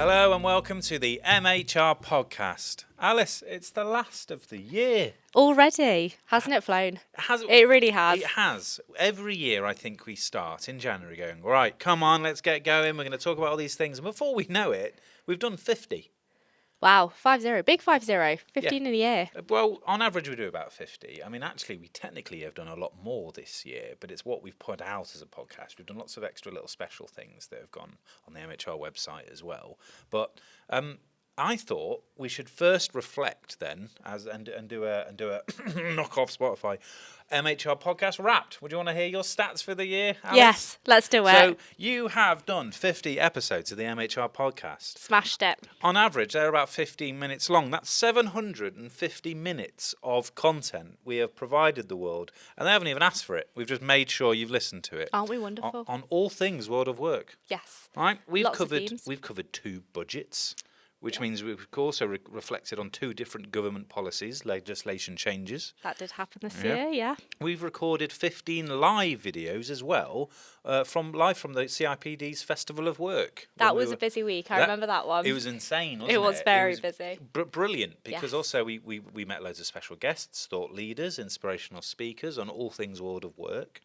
Hello and welcome to the MHR Podcast. Alice, it's the last of the year. Already, hasn't it flown? It really has. It has. Every year I think we start in January going, right, come on, let's get going. We're going to talk about all these things. And before we know it, we've done 50. Wow, 50, big 50, 15 in a year. Well, on average we do about 50. I mean, actually, we technically have done a lot more this year, but it's what we've put out as a podcast. We've done lots of extra little special things that have gone on the MHR website as well. But I thought we should first reflect then and do a knock off Spotify MHR Podcast Wrapped. Would you want to hear your stats for the year, Alice? Yes, let's do it. So you have done 50 episodes of the MHR Podcast. Smashed it. On average, they're about 15 minutes long. That's 750 minutes of content we have provided the world, and they haven't even asked for it. We've just made sure you've listened to it. Aren't we wonderful? On all things World of Work. Yes. Right? We've Lots of themes. covered 2 budgets, which means we've also reflected on 2 different government policies, legislation changes. That did happen this year, yeah. We've recorded 15 live videos as well, from the CIPD's Festival of Work. That was a busy week. I remember that one. It was insane, wasn't it? It was very busy. Brilliant, because Yes. also we met loads of special guests, thought leaders, inspirational speakers on all things World of Work.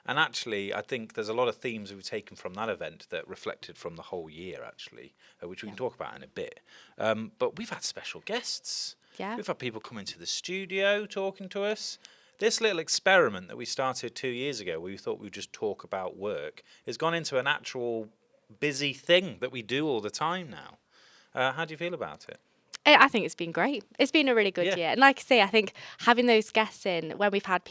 And actually, I think there's a lot of themes we've taken from that event that reflected from the whole year, actually, which we can talk about in a bit. But we've had special guests. Yeah. We've had people come into the studio talking to us. This little experiment that we started 2 years ago, where we thought we'd just talk about work, has gone into an actual busy thing that we do all the time now. How do you feel about it? I think it's been great. It's been a really good Yeah. year. And like I say, I think having those guests in, when we've had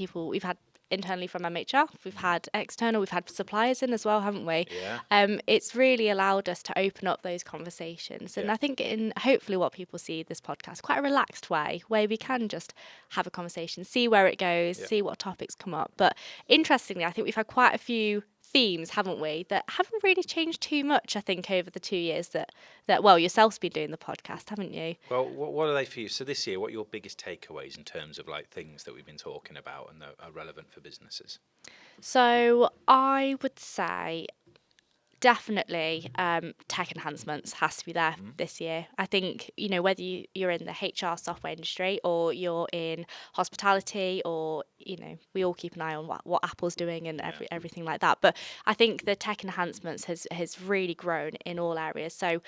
internally from MHR, we've had external, we've had suppliers in as well, haven't we? Yeah. It's really allowed us to open up those conversations. And Yeah. I think in hopefully what people see this podcast, quite a relaxed way, where we can just have a conversation, see where it goes, Yeah. see what topics come up. But interestingly, I think we've had quite a few themes, haven't we, that haven't really changed too much, I think, over the 2 years that well, yourself's been doing the podcast, haven't you? Well, what are they for you? So this year, what are your biggest takeaways in terms of like things that we've been talking about and that are relevant for businesses? So I would say definitely tech enhancements has to be there this year. I think, whether you're in the HR software industry or you're in hospitality or, we all keep an eye on what Apple's doing and everything like that. But I think the tech enhancements has really grown in all areas. So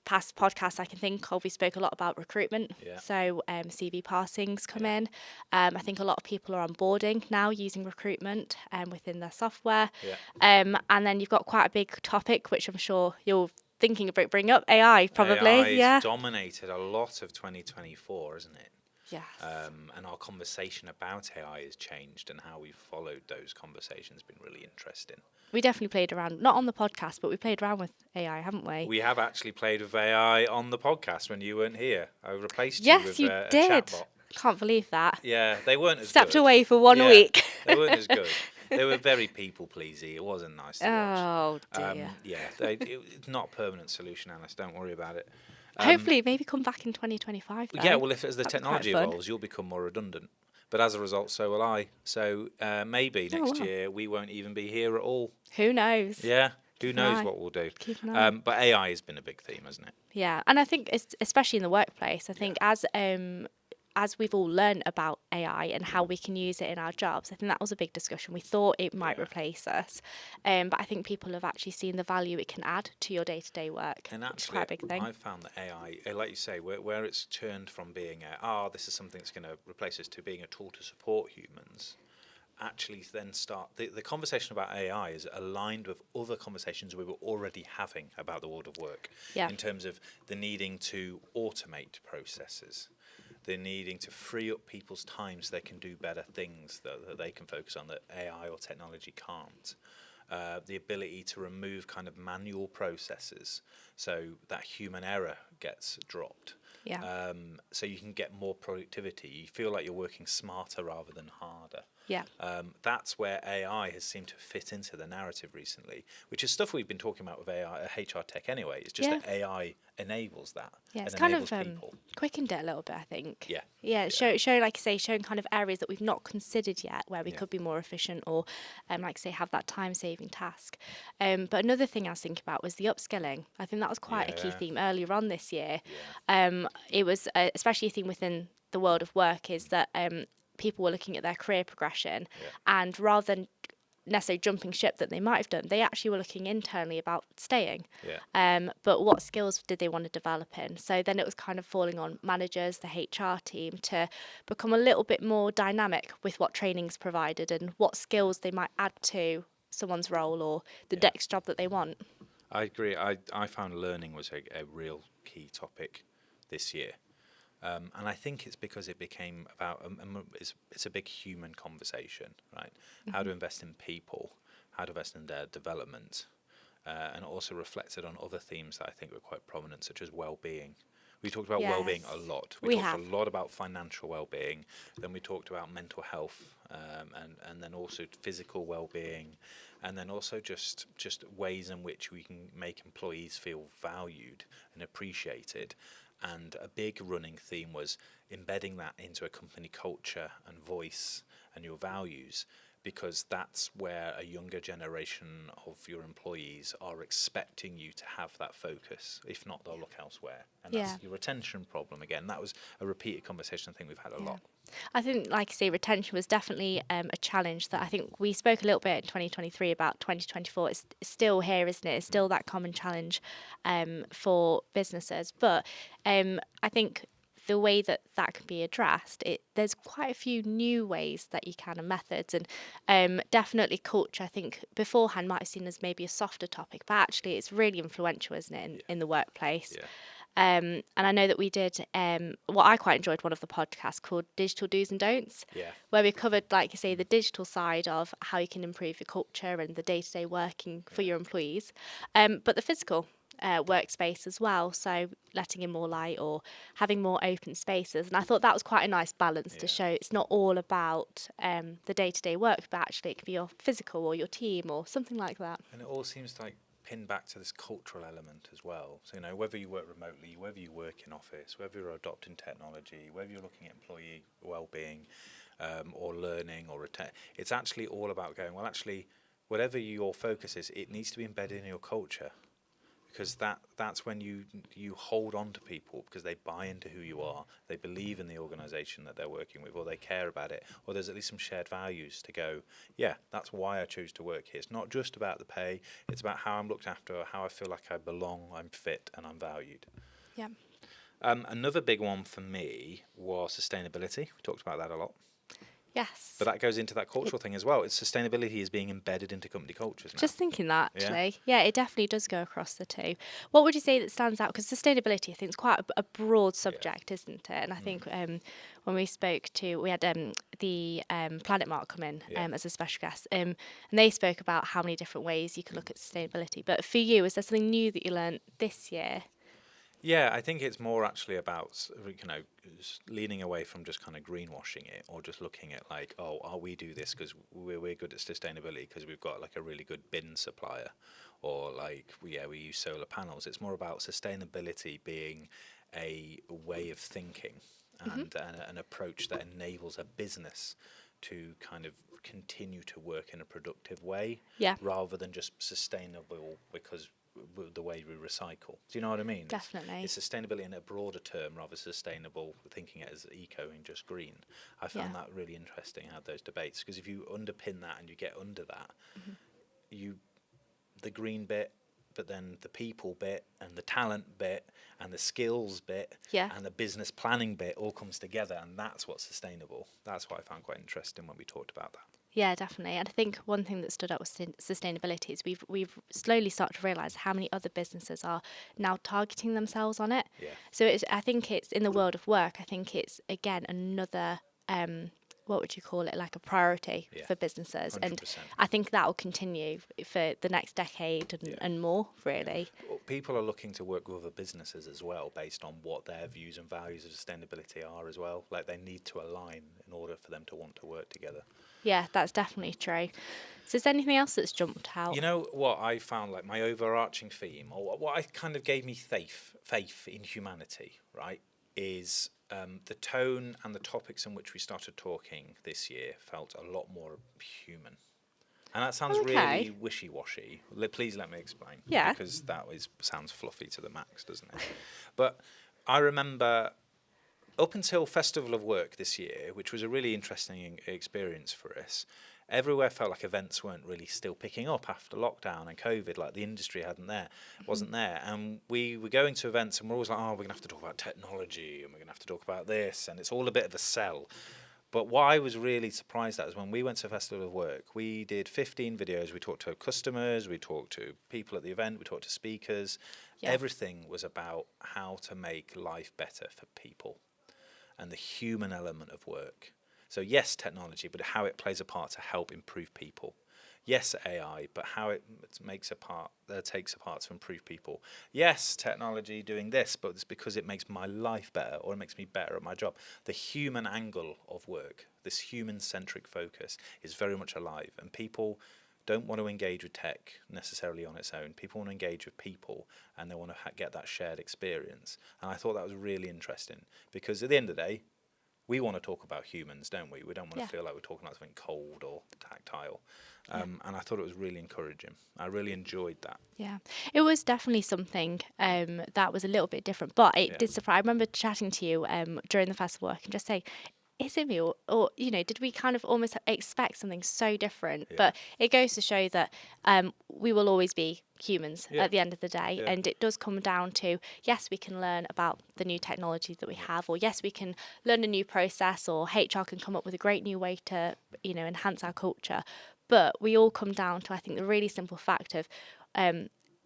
past podcasts I can think of, we spoke a lot about recruitment. Yeah. So CV parsings come in. I think a lot of people are onboarding now using recruitment within their software. Yeah. And then you've got quite a big topic, which I'm sure you're thinking about bringing up, AI probably. AI has dominated a lot of 2024, isn't it? Yes. And our conversation about AI has changed, and how we've followed those conversations has been really interesting. We definitely played around, not on the podcast, but we played around with AI, haven't we? We have actually played with AI on the podcast when you weren't here. I replaced you Yes, with you a did. chatbot. Can't believe that. Yeah, they weren't as Stepped good. away for one Yeah, week. They weren't as good. They were very people-pleasy. It wasn't nice to watch. Oh, dear. It's not a permanent solution, Alice. Don't worry about it. Hopefully, maybe come back in 2025. Though. Yeah, well, as the That'd be quite technology fun. evolves, you'll become more redundant. But as a result, so will I. So maybe next wow. year we won't even be here at all. Who knows? Yeah, who knows eye. what we'll do. Keep an eye. But AI has been a big theme, hasn't it? Yeah, and I think especially in the workplace, I think as we've all learned about AI and how we can use it in our jobs, I think that was a big discussion. We thought it might replace us, but I think people have actually seen the value it can add to your day-to-day work. And It's actually, quite a big thing. I've found that AI, like you say, where it's turned from being this is something that's going to replace us, to being a tool to support humans, actually then start the conversation about AI is aligned with other conversations we were already having about the world of work, Yeah. in terms of the needing to automate processes, the needing to free up people's time so they can do better things that they can focus on that AI or technology can't. The ability to remove kind of manual processes so that human error gets dropped. Yeah. So you can get more productivity. You feel like you're working smarter rather than harder. Yeah. That's where AI has seemed to fit into the narrative recently, which is stuff we've been talking about with AI, HR tech anyway. It's just that AI enables that. Yeah, it's and kind enables of people. quickened it a little bit, I think. Yeah. Yeah, show like you say, showing kind of areas that we've not considered yet where we could be more efficient or, like I say, have that time-saving task. But another thing I was thinking about was the upskilling. I think that was quite a key theme earlier on this year. It was especially a theme within the world of work is that people were looking at their career progression and rather than necessarily jumping ship that they might have done, they actually were looking internally about staying. But what skills did they want to develop in? So then it was kind of falling on managers, the HR team, to become a little bit more dynamic with what training's provided and what skills they might add to someone's role or the next job that they want. I agree. I found learning was a real key topic this year. And I think it's because it became about, it's a big human conversation, right? How to invest in people, how to invest in their development, and also reflected on other themes that I think were quite prominent, such as well-being. We talked about well-being a lot. We talked a lot about financial well-being. Then we talked about mental health, and then also physical well-being, and then also just ways in which we can make employees feel valued and appreciated. And a big running theme was embedding that into a company culture and voice and your values, because that's where a younger generation of your employees are expecting you to have that focus. If not, they'll look elsewhere. And that's your retention problem again. That was a repeated conversation I think we've had a lot. I think, like I say, retention was definitely a challenge that I think we spoke a little bit in 2023 about 2024. It's still here, isn't it? It's still that common challenge for businesses. But I think the way that can be addressed, there's quite a few new ways that you can and methods. And definitely culture, I think, beforehand might have seen as maybe a softer topic, but actually it's really influential, isn't it, in the workplace? And I know that we did what I quite enjoyed, one of the podcasts called Digital Do's and Don'ts, where we covered, like you say, the digital side of how you can improve your culture and the day-to-day working for your employees, but the physical workspace as well, so letting in more light or having more open spaces. And I thought that was quite a nice balance to show it's not all about the day-to-day work, but actually it could be your physical or your team or something like that. And it all seems to pin back to this cultural element as well. So, whether you work remotely, whether you work in office, whether you're adopting technology, whether you're looking at employee well-being or learning or it's actually all about going, well, actually, whatever your focus is, it needs to be embedded in your culture. Because that's when you hold on to people, because they buy into who you are, they believe in the organisation that they're working with, or they care about it, or there's at least some shared values to go, that's why I choose to work here. It's not just about the pay, it's about how I'm looked after, how I feel like I belong, I'm fit, and I'm valued. Yeah. Another big one for me was sustainability. We talked about that a lot. Yes. But that goes into that cultural thing as well. It's sustainability is being embedded into company cultures now. Just thinking that, actually. Yeah, it definitely does go across the two. What would you say that stands out? Because sustainability, I think, is quite a broad subject, isn't it? And I think when we spoke to, we had the Planet Mark come in as a special guest, and they spoke about how many different ways you could look at sustainability. But for you, is there something new that you learned this year? Yeah, I think it's more actually about, leaning away from just kind of greenwashing it, or just looking at we do this because we're good at sustainability because we've got a really good bin supplier, or we use solar panels. It's more about sustainability being a way of thinking and an approach that enables a business to kind of continue to work in a productive way, rather than just sustainable because the way we recycle. Do you know what I mean? Definitely. It's sustainability in a broader term, rather sustainable, thinking it as eco and just green. I found that really interesting, how those debates, because if you underpin that and you get under that, the green bit, but then the people bit and the talent bit and the skills bit and the business planning bit all comes together, and that's what's sustainable. That's what I found quite interesting when we talked about that. Yeah, definitely. And I think one thing that stood out with sustainability is we've slowly started to realise how many other businesses are now targeting themselves on it. Yeah. So I think it's in the world of work. I think it's again another what would you call it, like a priority for businesses, 100%. And I think that will continue for the next decade and more, really. Well, people are looking to work with other businesses as well, based on what their views and values of sustainability are as well. They need to align in order for them to want to work together. Yeah, that's definitely true. So is there anything else that's jumped out? You know what I found, my overarching theme, or what I kind of gave me faith in humanity, right, is the tone and the topics in which we started talking this year felt a lot more human. And that sounds really wishy-washy. Please let me explain. Yeah. Because sounds fluffy to the max, doesn't it? But I remember up until Festival of Work this year, which was a really interesting experience for us, everywhere felt like events weren't really still picking up after lockdown and COVID, like the industry wasn't there. And we were going to events and we're always like, we're going to have to talk about technology and we're going to have to talk about this. And it's all a bit of a sell. But what I was really surprised at is when we went to Festival of Work, we did 15 videos. We talked to customers, we talked to people at the event, we talked to speakers. Yeah. Everything was about how to make life better for people and the human element of work. So yes, technology, but how it plays a part to help improve people. Yes, AI, but how it takes a part to improve people. Yes, technology doing this, but it's because it makes my life better or it makes me better at my job. The human angle of work, this human-centric focus is very much alive, and people don't want to engage with tech necessarily on its own. People want to engage with people, and they want to get that shared experience. And I thought that was really interesting, because at the end of the day, we want to talk about humans, don't we? We don't want to feel like we're talking about something cold or tactile. And I thought it was really encouraging. I really enjoyed that. Yeah. It was definitely something that was a little bit different, but it did surprise. I remember chatting to you during the festival work and just saying, is it me? Or, did we kind of almost expect something so different? Yeah. But it goes to show that we will always be humans at the end of the day. Yeah. And it does come down to, yes, we can learn about the new technology that we have, or yes, we can learn a new process, or HR can come up with a great new way to, enhance our culture. But we all come down to, I think, the really simple fact of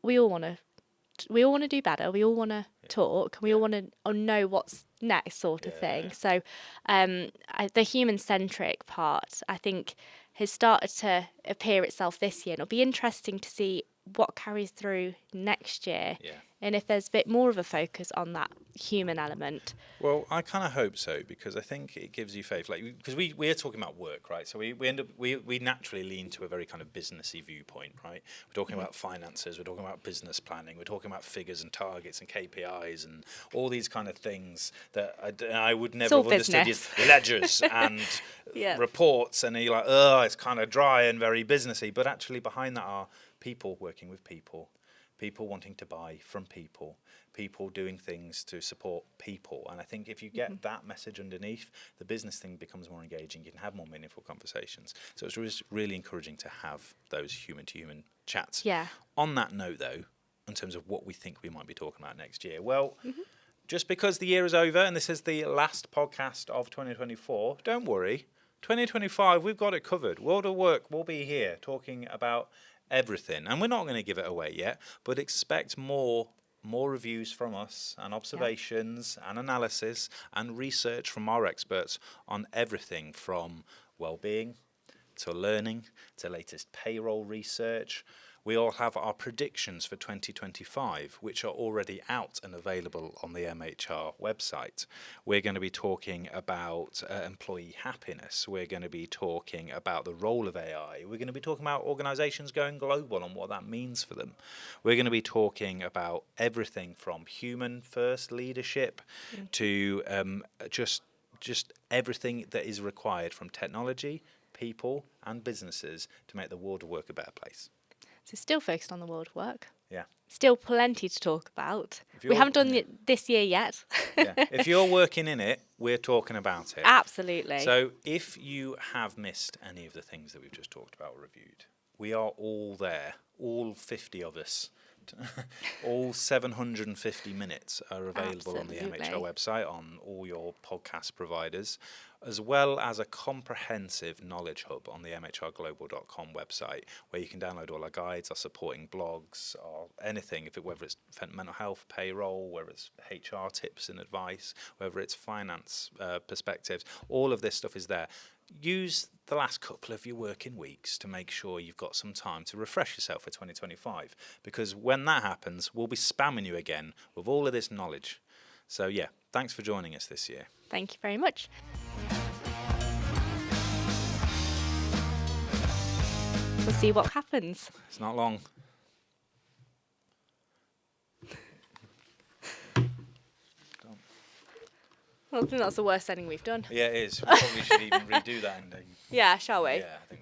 we all want to do better. We all want to talk. We all want to know what's next, sort of thing. So the human-centric part, I think, has started to appear itself this year. And it'll be interesting to see what carries through next year. Yeah. And if there's a bit more of a focus on that human element. Well, I kind of hope so, because I think it gives you faith. Like, because we're talking about work, right? So we naturally lean to a very kind of businessy viewpoint, right? We're talking about finances, we're talking about business planning, we're talking about figures and targets and KPIs and all these kind of things that I would never have understood. Ledgers and reports, and you're like, it's kind of dry and very businessy. But actually behind that are people working with people wanting to buy from people doing things to support people. And I think if you get that message underneath, the business thing becomes more engaging. You can have more meaningful conversations. So it's really encouraging to have those human-to-human chats. Yeah. On that note, though, in terms of what we think we might be talking about next year, well, just because the year is over and this is the last podcast of 2024, don't worry. 2025, we've got it covered. World of Work will be here talking about everything, and we're not going to give it away yet, but expect more reviews from us and observations and analysis and research from our experts on everything from well-being to learning to latest payroll research. We all have our predictions for 2025, which are already out and available on the MHR website. We're going to be talking about employee happiness. We're going to be talking about the role of AI. We're going to be talking about organizations going global and what that means for them. We're going to be talking about everything from human-first leadership to just everything that is required from technology, people, and businesses to make the world of work a better place. So still focused on the world of work. Yeah. Still plenty to talk about. We haven't done it this year yet. If you're working in it, we're talking about it. Absolutely. So if you have missed any of the things that we've just talked about or reviewed, we are all there, all 50 of us. All 750 minutes are available on the MHR website, on all your podcast providers, as well as a comprehensive knowledge hub on the mhrglobal.com website, where you can download all our guides, our supporting blogs, or anything, whether it's mental health, payroll, whether it's HR tips and advice, whether it's finance perspectives. All of this stuff is there. Use the last couple of your working weeks to make sure you've got some time to refresh yourself for 2025, because when that happens, we'll be spamming you again with all of this knowledge. So yeah, thanks for joining us this year. Thank you very much. We'll see what happens. It's not long. Well, I think that's the worst ending we've done. Yeah, it is. We probably should even redo that ending. Yeah, shall we? Yeah, I think